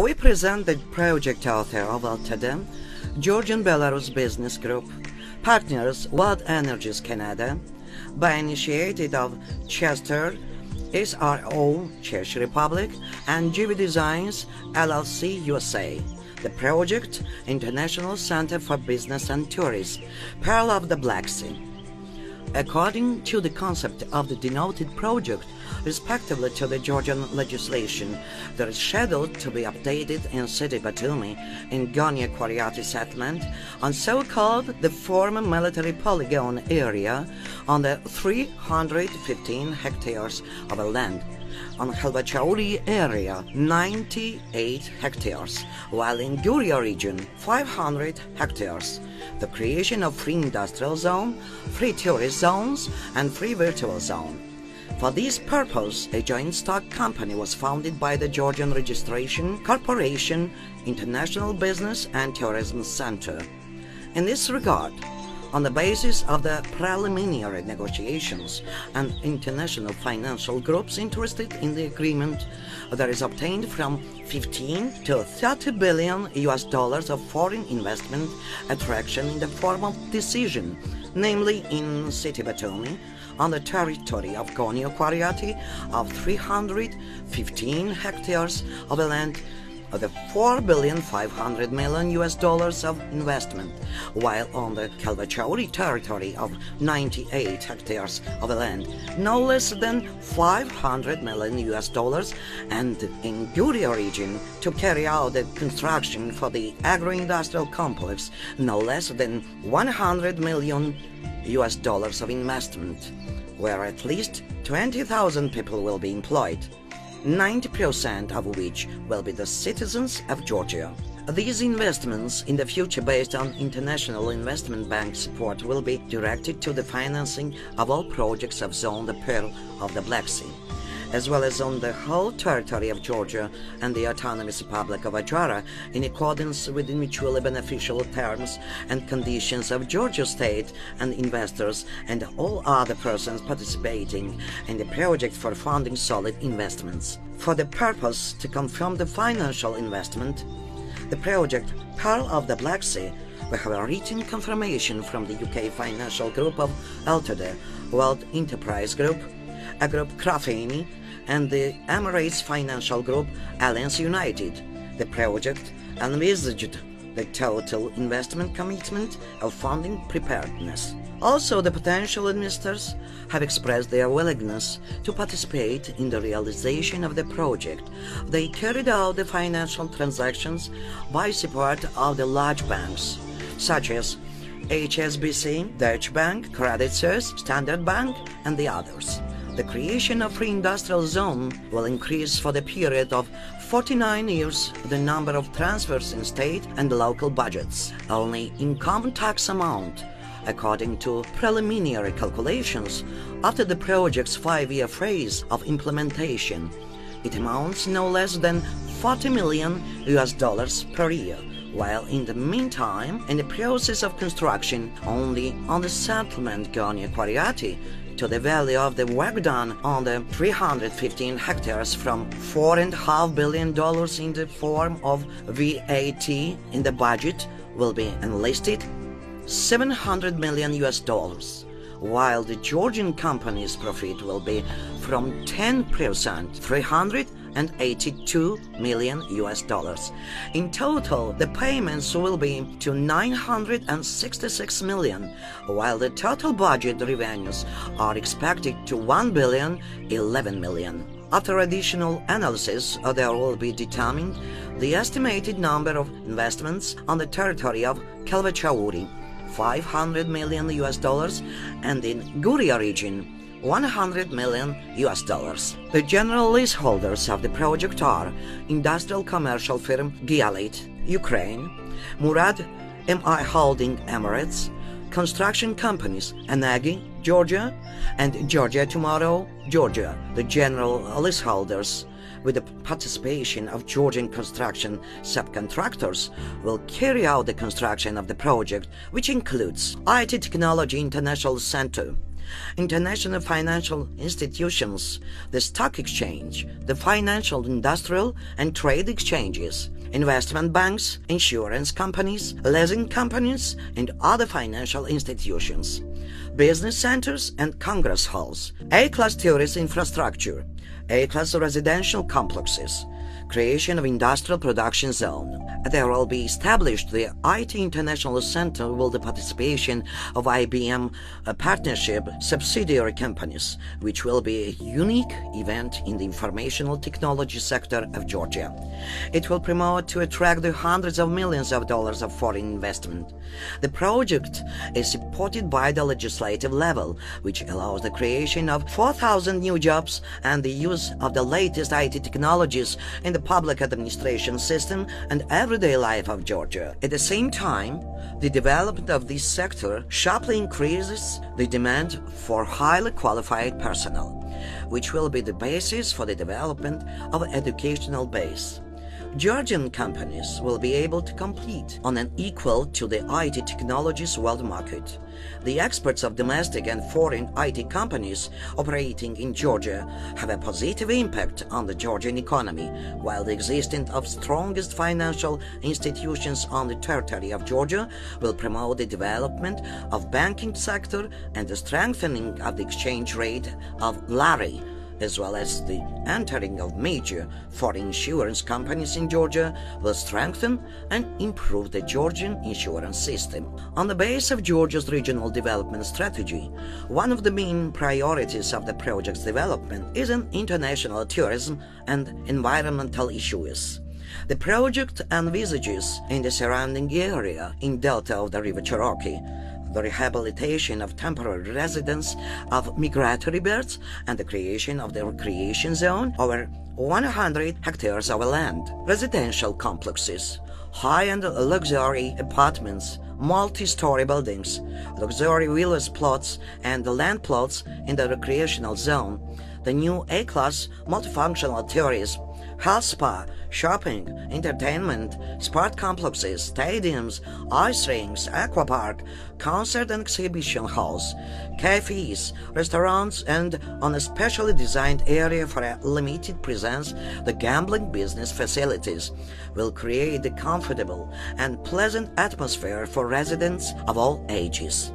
We present the project author of LTD, Georgian Belarus Business Group, partners World Energies Canada, by initiative of Chester, SRO, Czech Republic, and GV Designs, LLC, USA. The project, International Center for Business and Tourism, Pearl of the Black Sea. According to the concept of the denoted project, respectively to the Georgian legislation, that is scheduled to be updated in city Batumi in Gonia Quariati settlement on so-called the former military polygon area on the 315 hectares of land. On Khalbachauri area, 98 hectares, while in Guria region, 500 hectares. The creation of free industrial zone, free tourist zones, and free virtual zone. For this purpose, a joint stock company was founded by the Georgian Registration Corporation, International Business and Tourism Center. In this regard, on the basis of the preliminary negotiations and international financial groups interested in the agreement, that is obtained from 15 to 30 billion US dollars of foreign investment attraction in the form of decision, namely in city Batumi, on the territory of Gonia Quariati of 315 hectares of land, of the 4.5 billion US dollars of investment, while on the Khalbachauri territory of 98 hectares of land, no less than 500 million US dollars, and in Guria region to carry out the construction for the agro-industrial complex, no less than 100 million US dollars of investment, where at least 20,000 people will be employed, 90% of which will be the citizens of Georgia. These investments in the future based on International Investment Bank support will be directed to the financing of all projects of Zone the Pearl of the Black Sea, as well as on the whole territory of Georgia and the Autonomous Republic of Adjara in accordance with the mutually beneficial terms and conditions of Georgia state and investors and all other persons participating in the project for funding solid investments. For the purpose to confirm the financial investment, the project Pearl of the Black Sea will have a written confirmation from the UK financial group of Ltd, World Enterprise Group, a group Crafini, and the Emirates Financial Group Alliance United. The project envisaged the total investment commitment of funding preparedness. Also, the potential investors have expressed their willingness to participate in the realization of the project. They carried out the financial transactions by support of the large banks, such as HSBC, Deutsche Bank, Credit Suisse, Standard Bank, and the others. The creation of free industrial zone will increase for the period of 49 years the number of transfers in state and local budgets. Only income tax amount, according to preliminary calculations, after the project's 5-year phase of implementation, it amounts no less than 40 million US dollars per year, while in the meantime, in the process of construction, only on the settlement Gonia Quariati, to the value of the work done on the 315 hectares from $4.5 billion in the form of VAT in the budget will be enlisted 700 million US dollars, while the Georgian company's profit will be from 10%, 382 million US dollars. In total, the payments will be to 966 million, while the total budget revenues are expected to 1,011 million. After additional analysis, there will be determined the estimated number of investments on the territory of Khalbachauri, 500 million US dollars, and in Guria region, 100 million US dollars. The general leaseholders of the project are industrial commercial firm Gialit, Ukraine, Murad MI Holding Emirates, construction companies Anagi, Georgia, and Georgia Tomorrow, Georgia. The general leaseholders, with the participation of Georgian construction subcontractors, will carry out the construction of the project, which includes IT Technology International Center, international financial institutions, the stock exchange, the financial, industrial, and trade exchanges, investment banks, insurance companies, leasing companies, and other financial institutions, business centers and congress halls, A-class tourist infrastructure, A-class residential complexes, creation of industrial production zone. There will be established the IT International Center with the participation of IBM partnership subsidiary companies, which will be a unique event in the informational technology sector of Georgia. It will promote to attract the hundreds of millions of dollars of foreign investment. The project is supported by the legislative level, which allows the creation of 4,000 new jobs and the use of the latest IT technologies in the public administration system and everyday life of Georgia. At the same time, the development of this sector sharply increases the demand for highly qualified personnel, which will be the basis for the development of an educational base. Georgian companies will be able to compete on an equal to the IT technologies world market. The experts of domestic and foreign IT companies operating in Georgia have a positive impact on the Georgian economy, while the existence of strongest financial institutions on the territory of Georgia will promote the development of banking sector and the strengthening of the exchange rate of lari, as well as the entering of major foreign insurance companies in Georgia will strengthen and improve the Georgian insurance system. On the base of Georgia's regional development strategy, one of the main priorities of the project's development is an international tourism and environmental issues. The project envisages in the surrounding area in delta of the River Cherokee the rehabilitation of temporary residence of migratory birds and the creation of the recreation zone over 100 hectares of land, residential complexes, high-end luxury apartments, multi-story buildings, luxury villas plots and land plots in the recreational zone, the new A-class multifunctional tourism, health spa, shopping, entertainment, sport complexes, stadiums, ice rinks, aquapark, concert and exhibition halls, cafes, restaurants, and on a specially designed area for a limited presence, the gambling business facilities will create a comfortable and pleasant atmosphere for residents of all ages.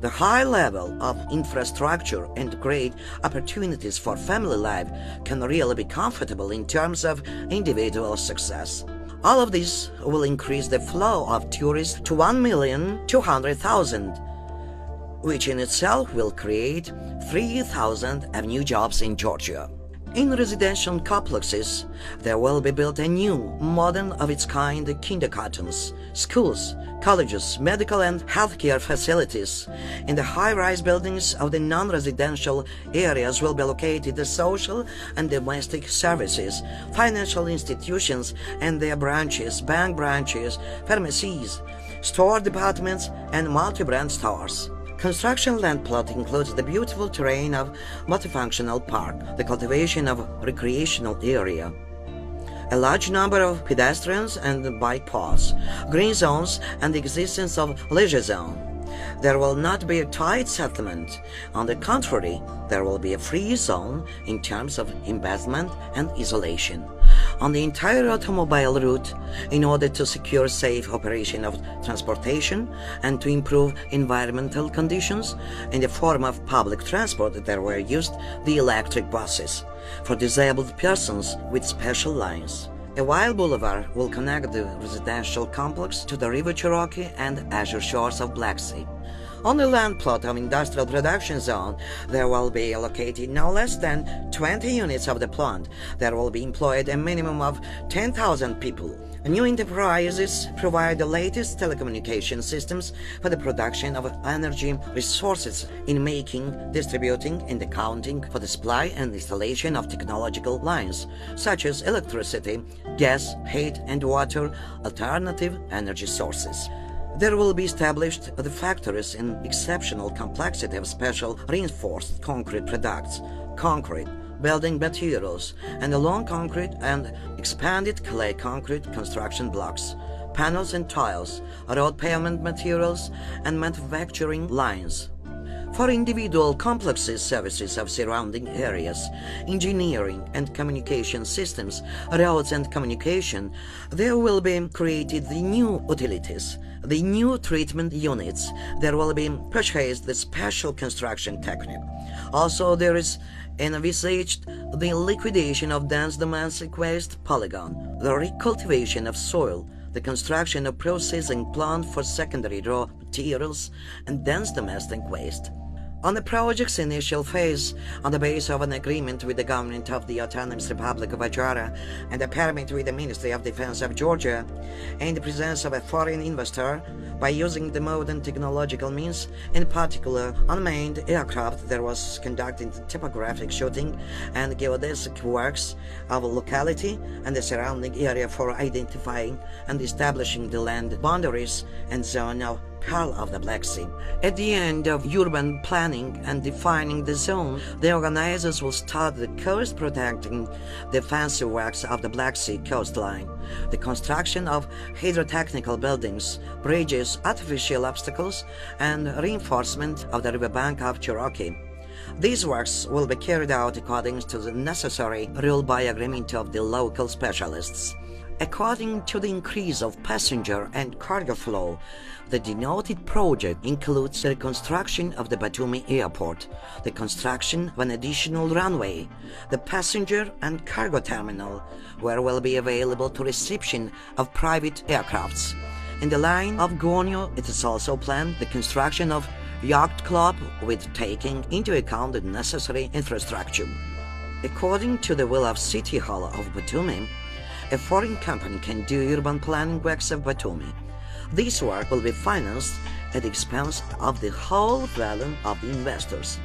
The high level of infrastructure and great opportunities for family life can really be comfortable in terms of individual success. All of this will increase the flow of tourists to 1,200,000, which in itself will create 3,000 of new jobs in Georgia. In residential complexes, there will be built a new, modern of its kind kindergartens, schools, colleges, medical and healthcare facilities. In the high-rise buildings of the non-residential areas will be located the social and domestic services, financial institutions and their branches, bank branches, pharmacies, store departments, and multi-brand stores. Construction land plot includes the beautiful terrain of multifunctional park, the cultivation of recreational area, a large number of pedestrians and bike paths, green zones, and the existence of leisure zone. There will not be a tight settlement. On the contrary, there will be a free zone in terms of investment and isolation on the entire automobile route in order to secure safe operation of transportation and to improve environmental conditions. In the form of public transport, there were used the electric buses for disabled persons with special lines. A wide boulevard will connect the residential complex to the River Cherokee and azure shores of Black Sea. On the land plot of industrial production zone, there will be allocated no less than 20 units of the plant. There will be employed a minimum of 10,000 people. New enterprises provide the latest telecommunication systems for the production of energy resources in making, distributing, and accounting for the supply and installation of technological lines, such as electricity, gas, heat, and water, alternative energy sources. There will be established the factories in exceptional complexity of special reinforced concrete products, concrete, building materials, and long concrete and expanded clay concrete construction blocks, panels and tiles, road pavement materials, and manufacturing lines. For individual complexes, services of surrounding areas, engineering and communication systems, roads and communication, there will be created the new utilities, the new treatment units. There will be purchased the special construction technique. Also, there is envisaged the liquidation of dense domestic waste polygon, the recultivation of soil, the construction of processing plant for secondary raw materials and dense domestic waste. On the project's initial phase, on the basis of an agreement with the government of the Autonomous Republic of Adjara and a permit with the Ministry of Defense of Georgia, and the presence of a foreign investor, by using the modern technological means, in particular unmanned aircraft, there was conducted topographic shooting and geodesic works of a locality and the surrounding area for identifying and establishing the land boundaries and zone of Pearl of the Black Sea. At the end of urban planning and defining the zone, the organizers will start the coast protecting defensive works of the Black Sea coastline, the construction of hydrotechnical buildings, bridges, artificial obstacles, and reinforcement of the riverbank of Cherokee. These works will be carried out according to the necessary rule by agreement of the local specialists. According to the increase of passenger and cargo flow, the denoted project includes the construction of the Batumi Airport, the construction of an additional runway, the passenger and cargo terminal, where will be available to reception of private aircrafts. In the line of Gornio, it is also planned the construction of yacht club with taking into account the necessary infrastructure. According to the will of City Hall of Batumi, a foreign company can do urban planning works of Batumi. This work will be financed at the expense of the whole value of the investors.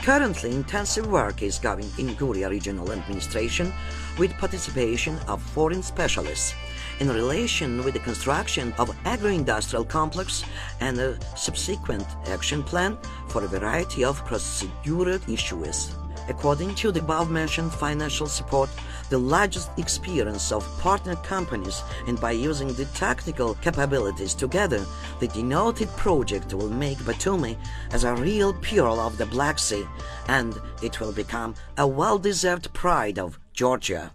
Currently, intensive work is going in Guria Regional Administration with participation of foreign specialists in relation with the construction of agro-industrial complex and a subsequent action plan for a variety of procedural issues. According to the above-mentioned financial support, the largest experience of partner companies, and by using the technical capabilities together, the denoted project will make Batumi as a real pearl of the Black Sea, and it will become a well-deserved pride of Georgia.